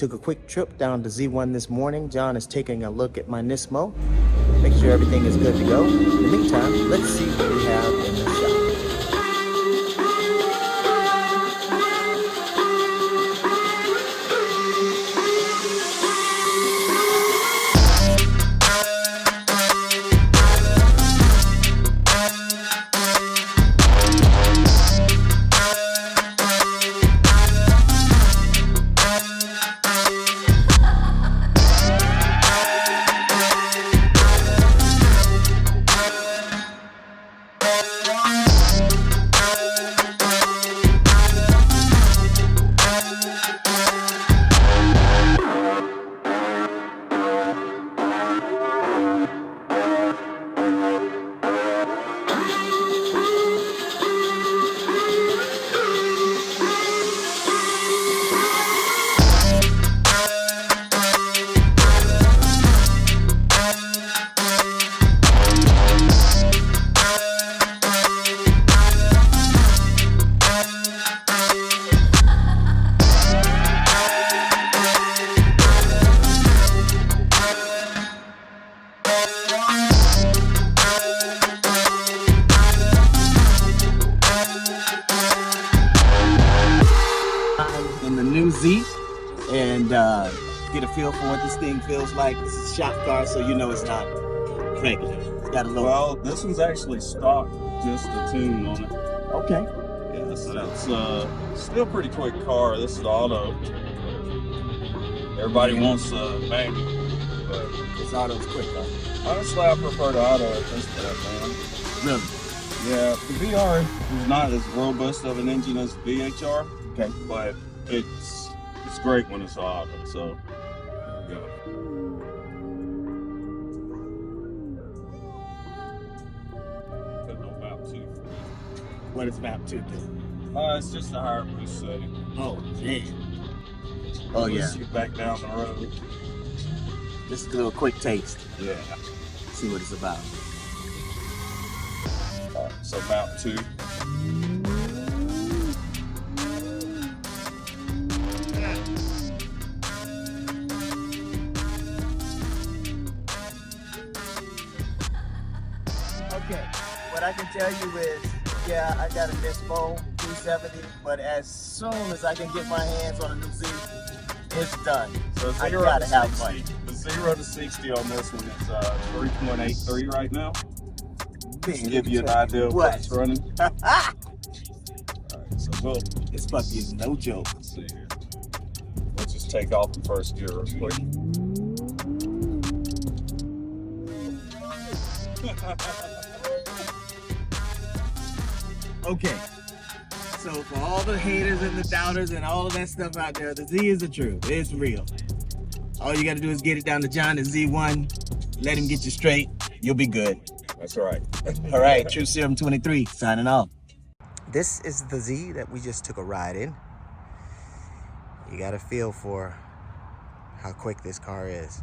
took a quick trip down to Z1 this morning. John is taking a look at my Nismo. Make sure everything is good to go. In the meantime, let's see what we have in the shop. In the new Z and get a feel for what this thing feels like. This is a shop car, so you know it's not regular. It's got a little. Well, this one's actually stock, just a tune on it. Okay. Yeah, so it's still a pretty quick car. This is auto. Everybody wants a manual, but This auto's quick, huh? honestly, I prefer the auto at this point, man. Really? Yeah, the VR is not as robust of an engine as VHR. Okay. But it's great when it's auto. So yeah. Putting on map 2. What is map 2 do? It's just a higher boost setting. Oh, man. Oh, yeah. Boosts you back down the road. Just a little quick taste. Yeah. See what it's about. So map 2. Okay, what I can tell you is, yeah, I got a Nismo 270, but as soon as I can get my hands on a new Z, it's done. So I gotta have money. The 0 to 60 on this one is 3.83 right now. To give you an idea of what it's running. Alright, so This puppy is no joke. let's see here. Let's just take off the first gear real quick. Okay, so for all the haters and the doubters and all of that stuff out there, the Z is the truth. It's real. All you gotta do is get it down to John at Z1, let him get you straight, you'll be good. That's right. All right, True Serum 23, signing off. This is the Z that we just took a ride in. You got a feel for how quick this car is.